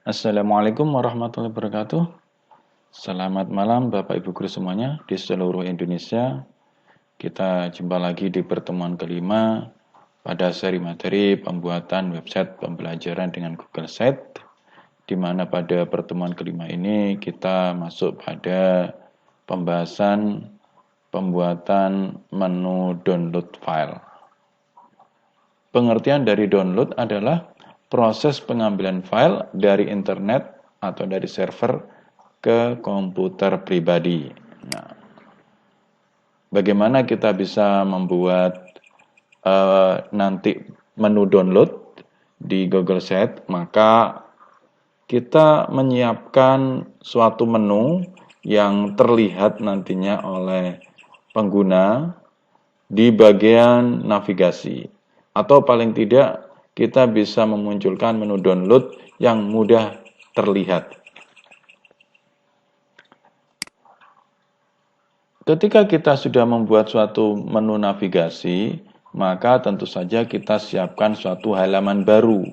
Assalamualaikum warahmatullahi wabarakatuh. Selamat malam Bapak Ibu Guru semuanya di seluruh Indonesia. Kita jumpa lagi di pertemuan kelima pada seri materi pembuatan website pembelajaran dengan Google Sites, di mana pada pertemuan kelima ini kita masuk pada pembahasan pembuatan menu download file. Pengertian dari download adalah proses pengambilan file dari internet atau dari server ke komputer pribadi. Nah, bagaimana kita bisa membuat nanti menu download di Google Sites? Maka kita menyiapkan suatu menu yang terlihat nantinya oleh pengguna di bagian navigasi, atau paling tidak kita bisa memunculkan menu download yang mudah terlihat. Ketika kita sudah membuat suatu menu navigasi, maka tentu saja kita siapkan suatu halaman baru.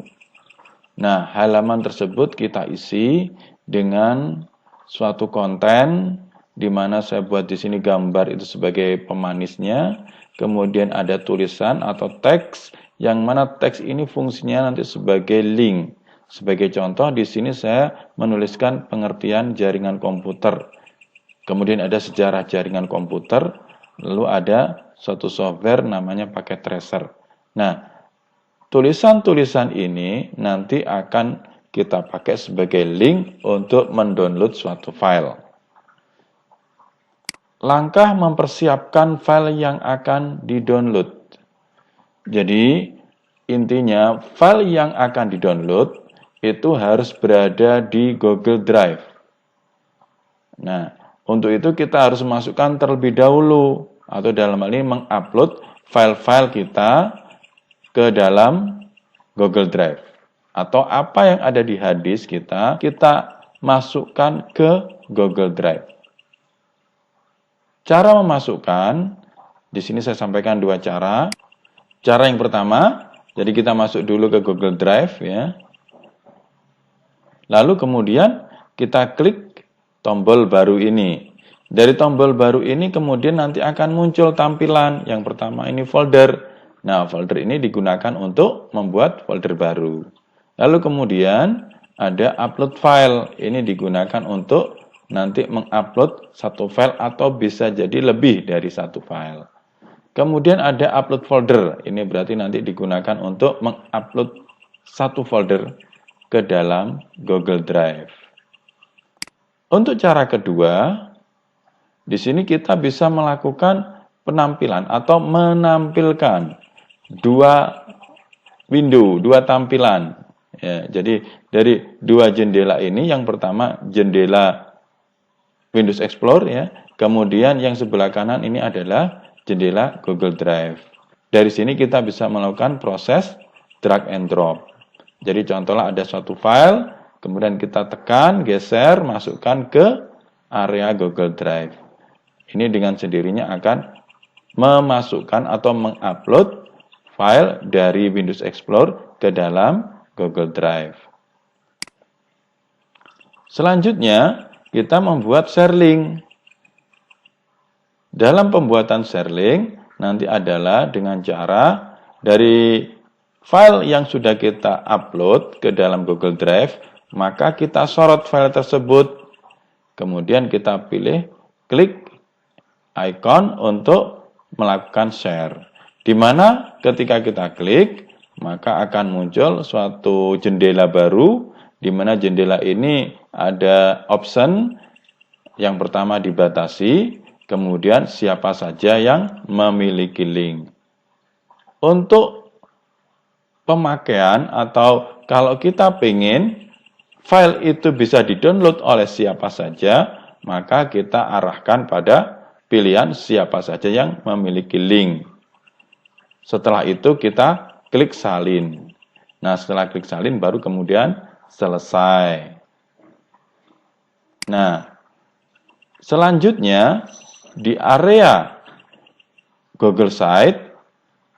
Nah, halaman tersebut kita isi dengan suatu konten, di mana saya buat di sini gambar itu sebagai pemanisnya, kemudian ada tulisan atau teks, yang mana teks ini fungsinya nanti sebagai link. Sebagai contoh, di sini saya menuliskan pengertian jaringan komputer. Kemudian ada sejarah jaringan komputer, lalu ada suatu software namanya paket tracer. Nah, tulisan-tulisan ini nanti akan kita pakai sebagai link untuk mendownload suatu file. Langkah mempersiapkan file yang akan didownload. Jadi, intinya file yang akan didownload itu harus berada di Google Drive. Nah, untuk itu kita harus masukkan terlebih dahulu, atau dalam hal ini mengupload file-file kita ke dalam Google Drive. Atau apa yang ada di hard disk kita masukkan ke Google Drive. Cara memasukkan, di sini saya sampaikan dua cara. Cara yang pertama, jadi kita masuk dulu ke Google Drive ya. Lalu kemudian kita klik tombol baru ini. Dari tombol baru ini kemudian nanti akan muncul tampilan. Yang pertama ini folder. Nah, folder ini digunakan untuk membuat folder baru. Lalu kemudian ada upload file. Ini digunakan untuk nanti mengupload satu file atau bisa jadi lebih dari satu file. Kemudian ada upload folder, ini berarti nanti digunakan untuk mengupload satu folder ke dalam Google Drive. Untuk cara kedua, di sini kita bisa melakukan penampilan atau menampilkan dua window, dua tampilan. Ya, jadi dari dua jendela ini, yang pertama jendela Windows Explorer ya, kemudian yang sebelah kanan ini adalah jendela Google Drive. Dari sini kita bisa melakukan proses drag and drop. Jadi contohnya ada suatu file, kemudian kita tekan, geser, masukkan ke area Google Drive. Ini dengan sendirinya akan memasukkan atau mengupload file dari Windows Explorer ke dalam Google Drive. Selanjutnya, kita membuat share link. Dalam pembuatan share link, nanti adalah dengan cara dari file yang sudah kita upload ke dalam Google Drive, maka kita sorot file tersebut. Kemudian kita pilih, klik icon untuk melakukan share. Di mana ketika kita klik, maka akan muncul suatu jendela baru, di mana jendela ini ada option yang pertama dibatasi, kemudian siapa saja yang memiliki link. Untuk pemakaian atau kalau kita ingin file itu bisa di-download oleh siapa saja, maka kita arahkan pada pilihan siapa saja yang memiliki link. Setelah itu kita klik salin. Nah, setelah klik salin baru kemudian selesai. Nah, selanjutnya di area Google Sites,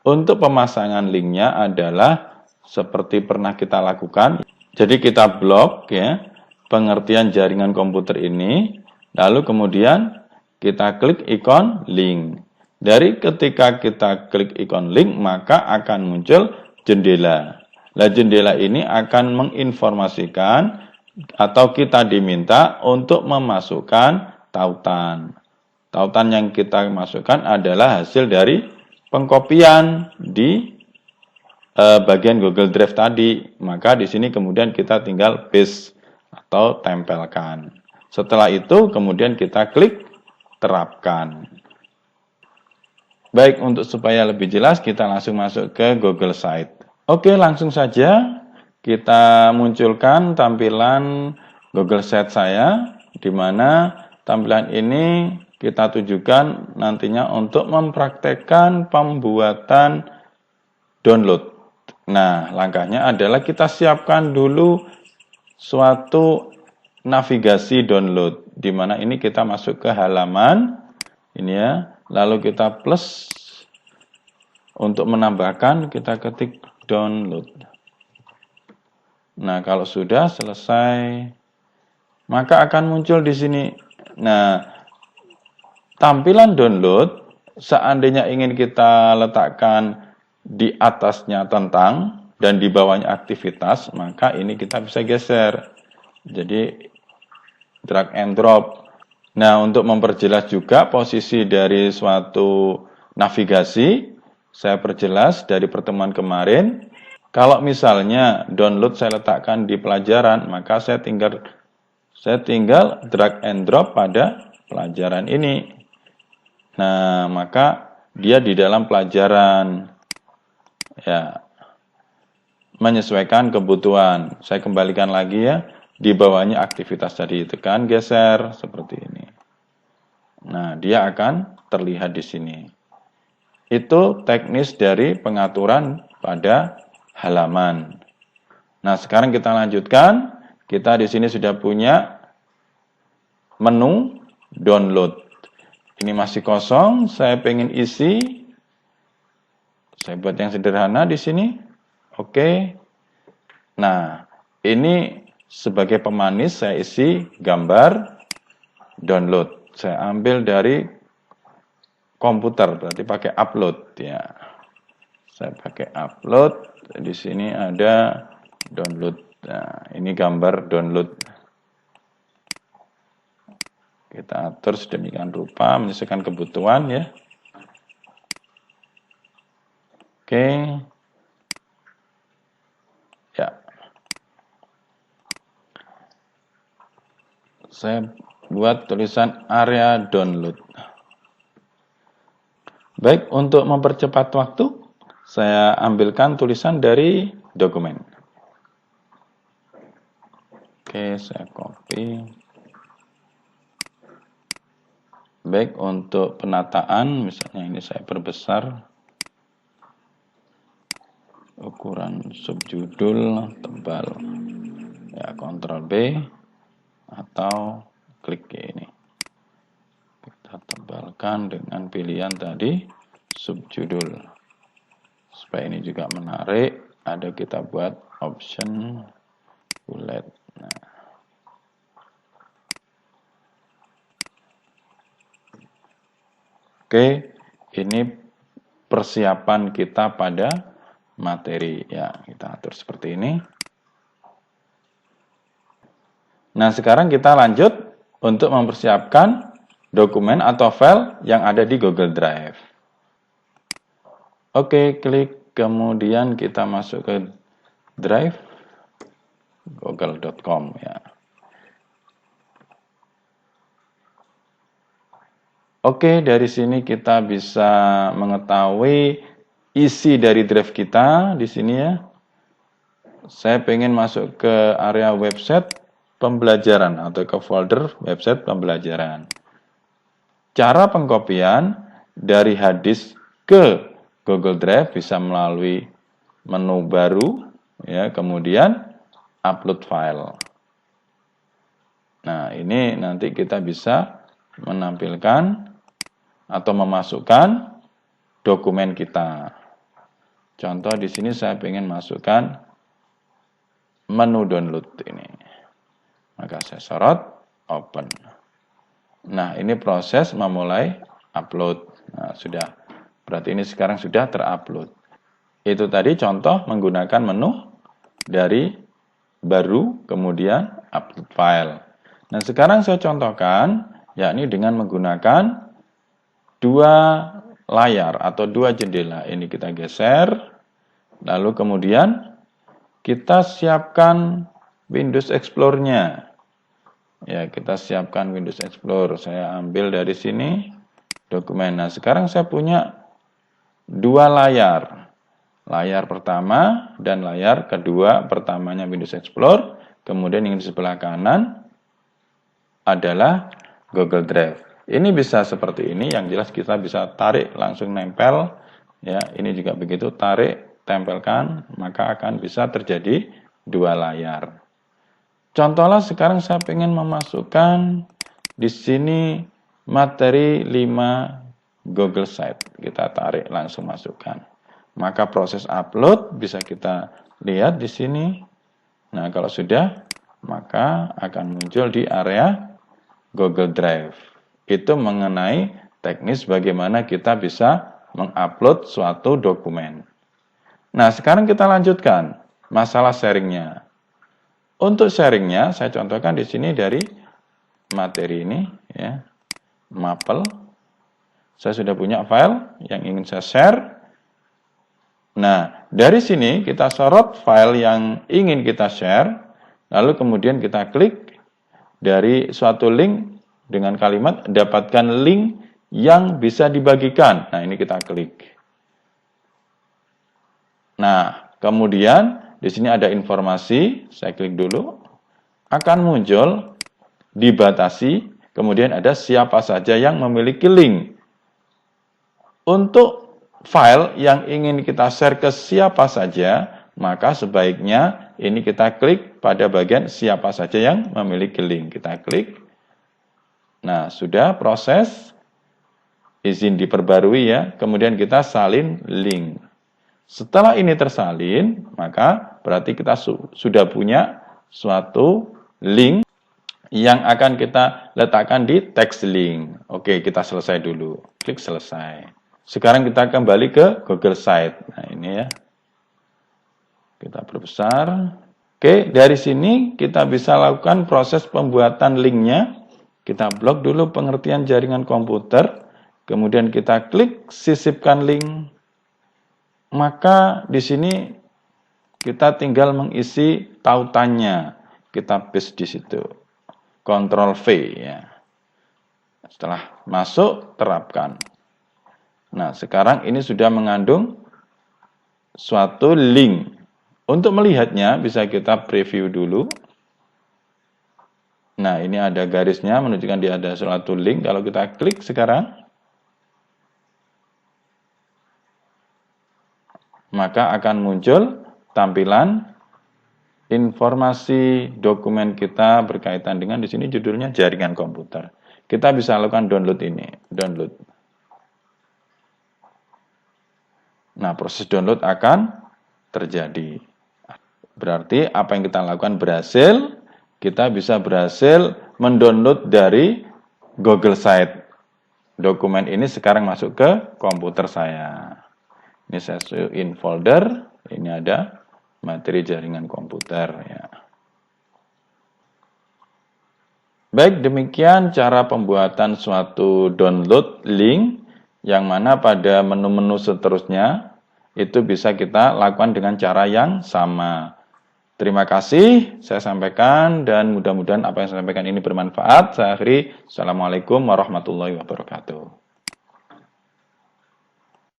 untuk pemasangan linknya adalah seperti pernah kita lakukan, Jadi kita blok ya pengertian jaringan komputer ini, lalu kemudian kita klik ikon link. Dari ketika kita klik ikon link, maka akan muncul jendela. Nah, jendela ini akan menginformasikan atau kita diminta untuk memasukkan tautan. Tautan yang kita masukkan adalah hasil dari pengkopian di bagian Google Drive tadi. Maka di sini kemudian kita tinggal paste atau tempelkan. Setelah itu kemudian kita klik terapkan. Baik, untuk supaya lebih jelas kita langsung masuk ke Google Site. Oke, langsung saja kita munculkan tampilan Google Site saya, di mana tampilan ini kita tujukan nantinya untuk mempraktekkan pembuatan download. Nah, langkahnya adalah kita siapkan dulu suatu navigasi download, di mana ini kita masuk ke halaman, ini ya, lalu kita plus, untuk menambahkan kita ketik download. Nah, kalau sudah selesai, maka akan muncul di sini. Nah, tampilan download, seandainya ingin kita letakkan di atasnya tentang dan di bawahnya aktivitas, maka ini kita bisa geser. Jadi drag and drop. Nah, untuk memperjelas juga posisi dari suatu navigasi, saya perjelas dari pertemuan kemarin. Kalau misalnya download saya letakkan di pelajaran, maka saya tinggal drag and drop pada pelajaran ini. Nah, maka dia di dalam pelajaran. Ya, menyesuaikan kebutuhan. Saya kembalikan lagi ya. Di bawahnya aktivitas tadi tekan geser seperti ini. Nah, dia akan terlihat di sini. Itu teknis dari pengaturan pada halaman. Nah, sekarang kita lanjutkan. Kita di sini sudah punya menu download. Ini masih kosong, saya pengen isi. Saya buat yang sederhana di sini. Oke. Nah, ini sebagai pemanis saya isi gambar download. Saya ambil dari komputer, berarti pakai upload ya. Saya pakai upload. Di sini ada download. Nah, ini gambar download. Kita atur sedemikian rupa menyesuaikan kebutuhan ya. Oke. Ya. Saya buat tulisan area download. Baik, untuk mempercepat waktu, saya ambilkan tulisan dari dokumen. Oke, saya copy. Baik, untuk penataan, misalnya ini saya perbesar. Ukuran subjudul tebal. Ya, Ctrl B atau klik ini. Kita tebalkan dengan pilihan tadi subjudul. Supaya ini juga menarik, ada kita buat option bullet. Nah. Oke, ini persiapan kita pada materi. Ya, kita atur seperti ini. Nah, sekarang kita lanjut untuk mempersiapkan dokumen atau file yang ada di Google Drive. Oke, klik, kemudian kita masuk ke Drive, google.com ya. Oke, dari sini kita bisa mengetahui isi dari drive kita di sini ya. Saya pengen masuk ke area website pembelajaran atau ke folder website pembelajaran. Cara pengkopian dari hadis ke Google Drive bisa melalui menu baru ya, kemudian upload file. Nah, ini nanti kita bisa menampilkan atau memasukkan dokumen kita. Contoh di sini saya ingin masukkan menu download ini. Maka saya sorot, open. Nah, ini proses memulai upload. Nah, sudah. Berarti ini sekarang sudah terupload. Itu tadi contoh menggunakan menu dari baru, kemudian upload file. Nah, sekarang saya contohkan, yakni dengan menggunakan dua layar atau dua jendela. Ini kita geser, lalu kemudian kita siapkan Windows Explorer-nya. Ya, kita siapkan Windows Explorer. Saya ambil dari sini dokumen. Nah, sekarang saya punya dua layar. Layar pertama dan layar kedua. Pertamanya Windows Explorer, kemudian yang di sebelah kanan adalah Google Drive. Ini bisa seperti ini, yang jelas kita bisa tarik langsung nempel. Ya, ini juga begitu, tarik, tempelkan, maka akan bisa terjadi dua layar. Contohnya sekarang saya ingin memasukkan di sini materi 5 Google Site. Kita tarik langsung masukkan. Maka proses upload bisa kita lihat di sini. Nah, kalau sudah, maka akan muncul di area Google Drive. Itu mengenai teknis bagaimana kita bisa mengupload suatu dokumen. Nah, sekarang kita lanjutkan masalah sharingnya. Untuk sharingnya, saya contohkan di sini dari materi ini, ya, Maple. Saya sudah punya file yang ingin saya share. Nah, dari sini kita sorot file yang ingin kita share, lalu kemudian kita klik dari suatu link dengan kalimat dapatkan link yang bisa dibagikan. Nah, ini kita klik. Nah, kemudian di sini ada informasi, saya klik dulu, akan muncul, dibatasi, kemudian ada siapa saja yang memiliki link. Untuk file yang ingin kita share ke siapa saja, maka sebaiknya ini kita klik pada bagian siapa saja yang memiliki link. Kita klik. Nah, sudah proses izin diperbarui ya, kemudian kita salin link. Setelah ini tersalin, maka berarti kita sudah punya suatu link yang akan kita letakkan di text link. Oke, kita selesai dulu. Klik selesai. Sekarang kita kembali ke Google Site. Nah, ini ya. Kita perbesar. Oke, dari sini kita bisa lakukan proses pembuatan linknya. Kita blok dulu pengertian jaringan komputer. Kemudian kita klik sisipkan link. Maka di sini kita tinggal mengisi tautannya. Kita paste di situ. Ctrl V ya. Setelah masuk, terapkan. Nah, sekarang ini sudah mengandung suatu link. Untuk melihatnya bisa kita preview dulu. Nah, ini ada garisnya menunjukkan dia ada suatu link. Kalau kita klik sekarang, maka akan muncul tampilan informasi dokumen kita berkaitan dengan di sini judulnya jaringan komputer. Kita bisa lakukan download ini, download. Nah, proses download akan terjadi. Berarti apa yang kita lakukan berhasil, kita bisa berhasil mendownload dari Google Site. Dokumen ini sekarang masuk ke komputer saya. Ini saya in folder, ini ada materi jaringan komputer ya. Baik, demikian cara pembuatan suatu download link yang mana pada menu-menu seterusnya itu bisa kita lakukan dengan cara yang sama. Terima kasih saya sampaikan dan mudah-mudahan apa yang saya sampaikan ini bermanfaat. Saya akhiri. Assalamualaikum warahmatullahi wabarakatuh.